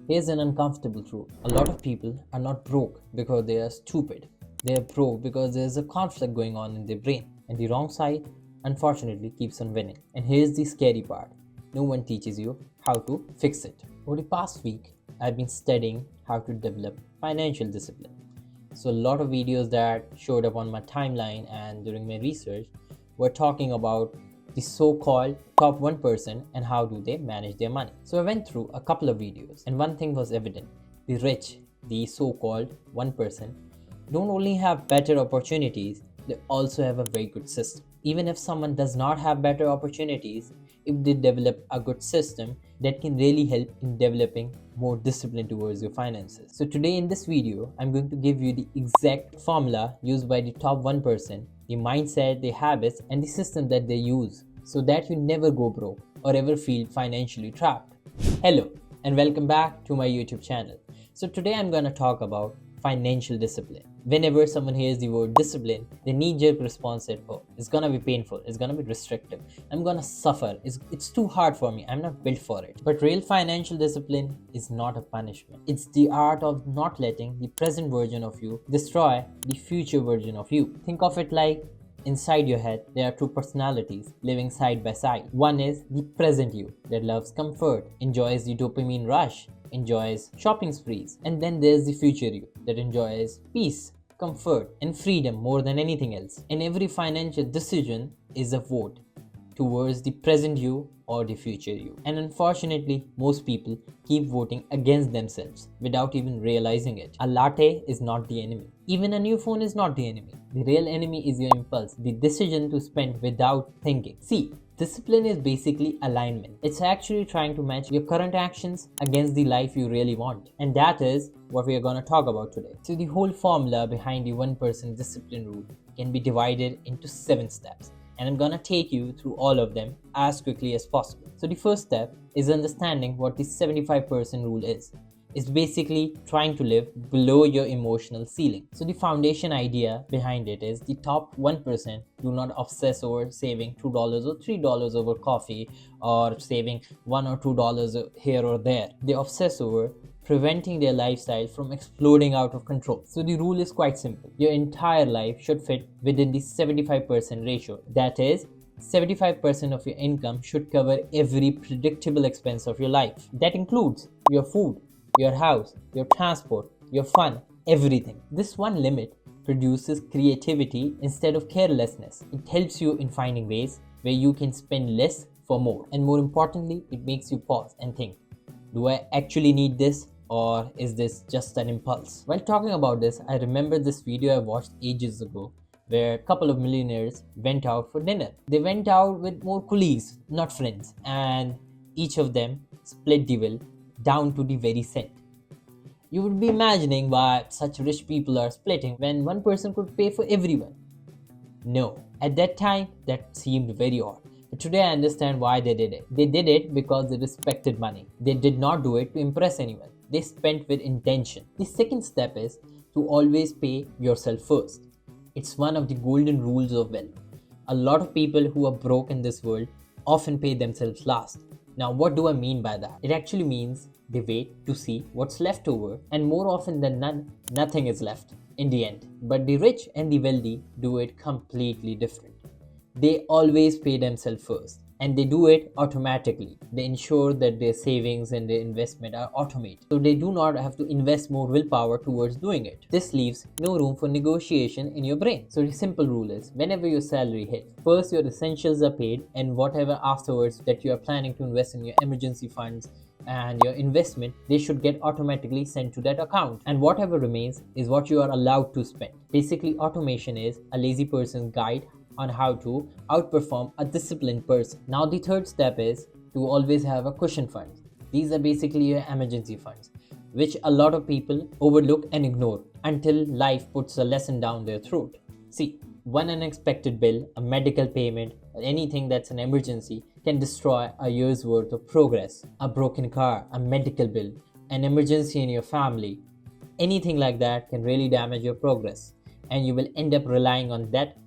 Here's an uncomfortable truth. A lot of people are not broke because they are stupid. They are broke because there's a conflict going on in their brain, and the wrong side, unfortunately, keeps on winning. And here's the scary part: no one teaches you how to fix it. Over the past week, I've been studying how to develop financial discipline. So, a lot of videos that showed up on my timeline and during my research were talking about the so-called top 1% and how do they manage their money. So I went through a couple of videos and one thing was evident. The rich, the so-called 1%, don't only have better opportunities, they also have a very good system. Even if someone does not have better opportunities, if they develop a good system, that can really help in developing more discipline towards your finances. So today in this video, I'm going to give you the exact formula used by the top 1%, the mindset, the habits, and the system that they use so that you never go broke or ever feel financially trapped. Hello and welcome back to my YouTube channel. So today I'm going to talk about financial discipline. Whenever someone hears the word discipline, the knee-jerk response is, oh, it's gonna be painful, it's gonna be restrictive, I'm gonna suffer, it's too hard for me, I'm not built for it. But real financial discipline is not a punishment. It's the art of not letting the present version of you destroy the future version of you. Think of it like inside your head, there are two personalities living side by side. One is the present you that loves comfort, enjoys the dopamine rush, enjoys shopping sprees. And then there's the future you that enjoys peace, comfort, and freedom more than anything else. And every financial decision is a vote towards the present you or the future you. And unfortunately, most people keep voting against themselves without even realizing it. A latte is not the enemy. Even a new phone is not the enemy. The real enemy is your impulse, the decision to spend without thinking. See, discipline is basically alignment. It's actually trying to match your current actions against the life you really want. And that is what we are going to talk about today. So the whole formula behind the 1% discipline rule can be divided into 7 steps. And I'm gonna take you through all of them as quickly as possible. So the first step is understanding what the 75% rule is. It's basically trying to live below your emotional ceiling. So the foundation idea behind it is the top 1% do not obsess over saving $2 or $3 over coffee or saving $1 or $2 here or there. They obsess over preventing their lifestyle from exploding out of control. So the rule is quite simple. Your entire life should fit within the 75% ratio. That is, 75% of your income should cover every predictable expense of your life. That includes your food, your house, your transport, your fun, everything. This one limit produces creativity instead of carelessness. It helps you in finding ways where you can spend less for more. And more importantly, it makes you pause and think, do I actually need this? Or is this just an impulse? While talking about this, I remember this video I watched ages ago where a couple of millionaires went out for dinner. They went out with more colleagues, not friends, and each of them split the bill down to the very cent. You would be imagining why such rich people are splitting when one person could pay for everyone. No, at that time that seemed very odd. But today I understand why they did it. They did it because they respected money. They did not do it to impress anyone. They spent with intention. The second step is to always pay yourself first. It's one of the golden rules of wealth. A lot of people who are broke in this world often pay themselves last. Now, what do I mean by that? It actually means they wait to see what's left over, and more often than none, nothing is left in the end. But the rich and the wealthy do it completely different. They always pay themselves first, and they do it automatically. They ensure that their savings and their investment are automated, so they do not have to invest more willpower towards doing it. This leaves no room for negotiation in your brain. So the simple rule is, whenever your salary hits, first your essentials are paid, and whatever afterwards that you are planning to invest in your emergency funds and your investment, they should get automatically sent to that account, and whatever remains is what you are allowed to spend. Basically, automation is a lazy person's guide on how to outperform a disciplined person. Now the third step is to always have a cushion fund. These are basically your emergency funds, which a lot of people overlook and ignore until life puts a lesson down their throat. See, one unexpected bill, a medical payment, or anything that's an emergency can destroy a year's worth of progress. A broken car, a medical bill, an emergency in your family, anything like that can really damage your progress, and you will end up relying on that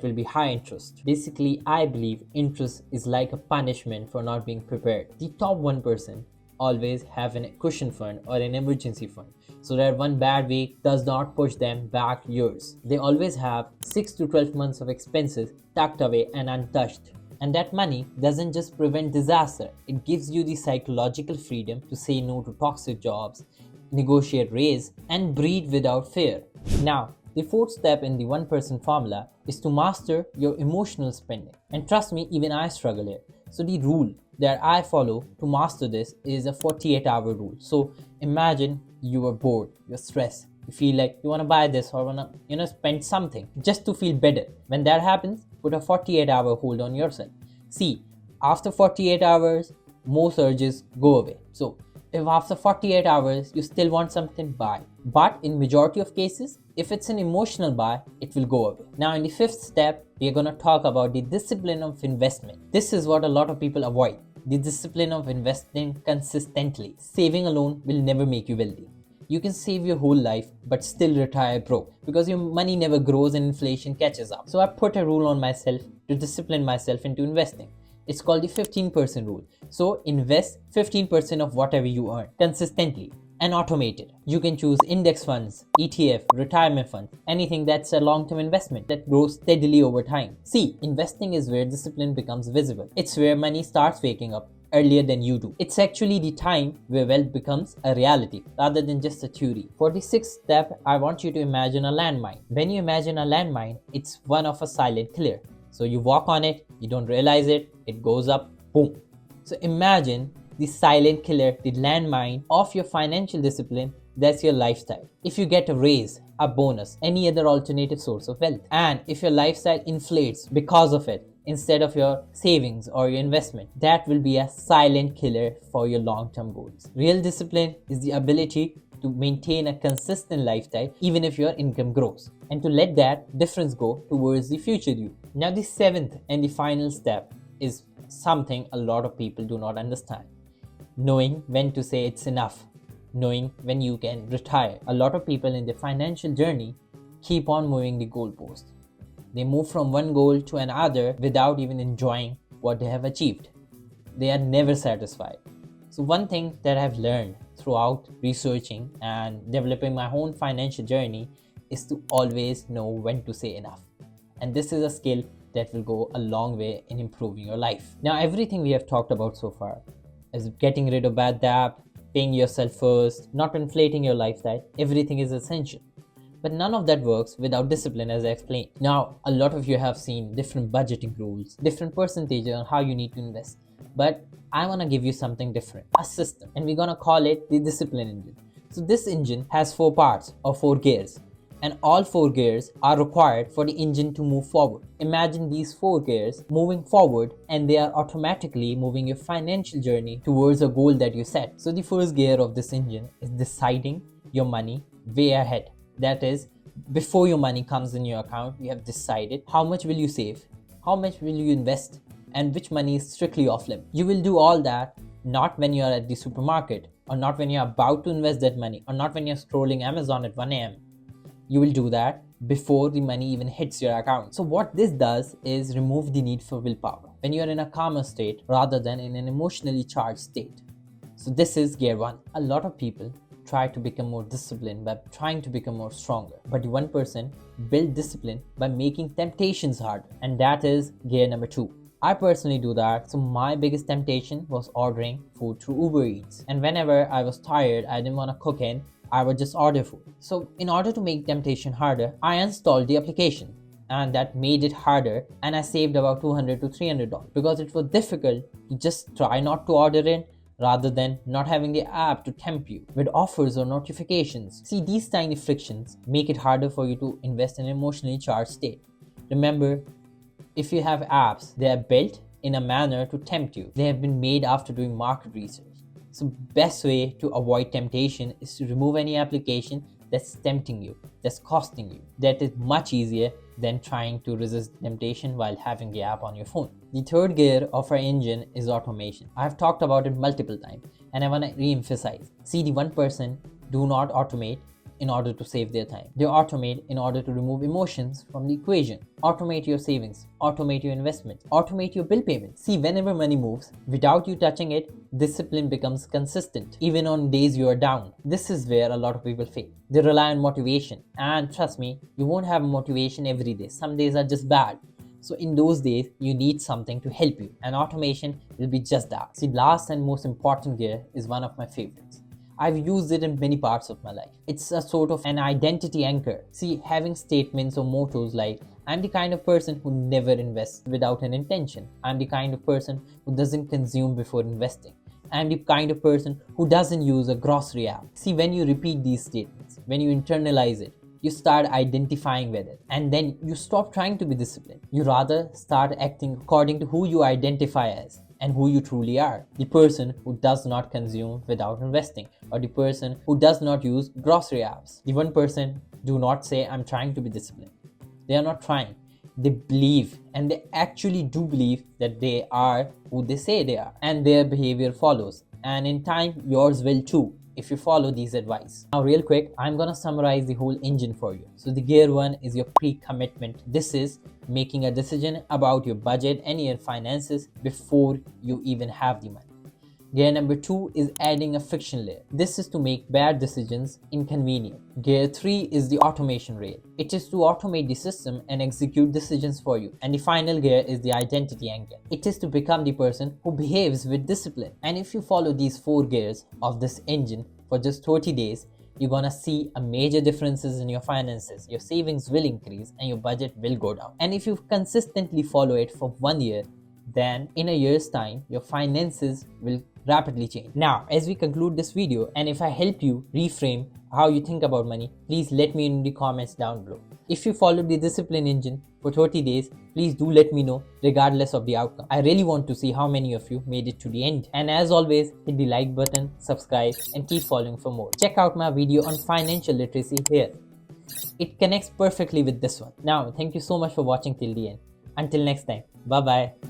will be high interest. Basically, I believe interest is like a punishment for not being prepared. The top 1% always have a cushion fund or an emergency fund so that one bad week does not push them back years. They always have 6 to 12 months of expenses tucked away and untouched. And that money doesn't just prevent disaster, it gives you the psychological freedom to say no to toxic jobs, negotiate raise, and breathe without fear. Now, the fourth step in the 1% formula is to master your emotional spending. And trust me, even I struggle here. So the rule that I follow to master this is a 48-hour rule. So imagine you are bored, you're stressed, you feel like you want to buy this or want to spend something just to feel better. When that happens, put a 48-hour hold on yourself. See, after 48 hours, most urges go away. So if after 48 hours you still want something, buy. But in majority of cases, if it's an emotional buy, it will go away. Now in the fifth step, we are going to talk about the discipline of investment. This is what a lot of people avoid. The discipline of investing consistently. Saving alone will never make you wealthy. You can save your whole life but still retire broke because your money never grows and inflation catches up. So I put a rule on myself to discipline myself into investing. It's called the 15% rule. So invest 15% of whatever you earn consistently and automate it. You can choose index funds, ETF, retirement funds, anything that's a long-term investment that grows steadily over time. See, investing is where discipline becomes visible. It's where money starts waking up earlier than you do. It's actually the time where wealth becomes a reality rather than just a theory. For the sixth step, I want you to imagine a landmine. When you imagine a landmine, it's one of a silent killer. So you walk on it, you don't realize it, it goes up, boom. So imagine the silent killer, the landmine of your financial discipline. That's your lifestyle. If you get a raise, a bonus, any other alternative source of wealth, and if your lifestyle inflates because of it, instead of your savings or your investment, that will be a silent killer for your long-term goals. Real discipline is the ability to maintain a consistent lifestyle even if your income grows, and to let that difference go towards the future you. Now the seventh and the final step is something a lot of people do not understand. Knowing when to say it's enough. Knowing when you can retire. A lot of people in their financial journey keep on moving the goalpost. They move from one goal to another without even enjoying what they have achieved. They are never satisfied. So one thing that I've learned throughout researching and developing my own financial journey is to always know when to say enough. And this is a skill that will go a long way in improving your life. Now everything we have talked about so far is getting rid of bad debt, paying yourself first, not inflating your lifestyle, everything is essential. But none of that works without discipline, as I explained. Now, a lot of you have seen different budgeting rules, different percentages on how you need to invest. But I want to give you something different, a system, and we're going to call it the discipline engine. So this engine has 4 parts or 4 gears, and all 4 gears are required for the engine to move forward. Imagine these 4 gears moving forward, and they are automatically moving your financial journey towards a goal that you set. So the first gear of this engine is deciding your money way ahead. That is, before your money comes in your account, you have decided how much will you save, how much will you invest, and which money is strictly off limit. You will do all that not when you are at the supermarket, or not when you are about to invest that money, or not when you're scrolling Amazon at 1 a.m. You will do that before the money even hits your account. So what this does is remove the need for willpower when you are in a calmer state rather than in an emotionally charged state. So this is gear 1. A lot of people try to become more disciplined by trying to become more stronger. But the 1% build discipline by making temptations harder. And that is gear number 2. I personally do that. So my biggest temptation was ordering food through Uber Eats. And whenever I was tired, I didn't want to cook in, I would just order food. So in order to make temptation harder, I installed the application. And that made it harder, and I saved about $200 to $300 because it was difficult to just try not to order in rather than not having the app to tempt you with offers or notifications. See, these tiny frictions make it harder for you to invest in an emotionally charged state. Remember, if you have apps, they are built in a manner to tempt you. They have been made after doing market research. So best way to avoid temptation is to remove any application that's tempting you, that's costing you. That is much easier than trying to resist temptation while having the app on your phone. The third gear of our engine is automation. I have talked about it multiple times and I want to re-emphasize. See, the 1% do not automate in order to save their time. They automate in order to remove emotions from the equation. Automate your savings, automate your investments, automate your bill payments. See, whenever money moves, without you touching it, discipline becomes consistent, even on days you are down. This is where a lot of people fail. They rely on motivation, and trust me, you won't have motivation every day. Some days are just bad. So in those days, you need something to help you, and automation will be just that. See, last and most important gear is one of my favorites. I've used it in many parts of my life. It's a sort of an identity anchor. See, having statements or mottos like, I'm the kind of person who never invests without an intention. I'm the kind of person who doesn't consume before investing. I'm the kind of person who doesn't use a grocery app. See, when you repeat these statements, when you internalize it, you start identifying with it, and then you stop trying to be disciplined. You rather start acting according to who you identify as and who you truly are. The person who does not consume without investing, or the person who does not use grocery apps. The one person do not say, I'm trying to be disciplined. They are not trying. They believe, and they actually do believe, that they are who they say they are, and their behavior follows. And in time, yours will too, if you follow these advice. Now real quick, I'm gonna summarize the whole engine for you. So the gear 1 is your pre-commitment. This is making a decision about your budget and your finances before you even have the money. Gear number 2 is adding a friction layer. This is to make bad decisions inconvenient. Gear 3 is the automation rail. It is to automate the system and execute decisions for you. And the final gear is the identity anchor. It is to become the person who behaves with discipline. And if you follow these 4 gears of this engine for just 30 days, you're gonna see a major differences in your finances. Your savings will increase and your budget will go down. And if you consistently follow it for 1 year, then in a year's time, your finances will rapidly change. Now, as we conclude this video, and if I help you reframe how you think about money, please let me know in the comments down below. If you followed the discipline engine for 30 days, please do let me know regardless of the outcome. I really want to see how many of you made it to the end. And as always, hit the like button, subscribe, and keep following for more. Check out my video on financial literacy here. It connects perfectly with this one. Now, thank you so much for watching till the end. Until next time, bye bye.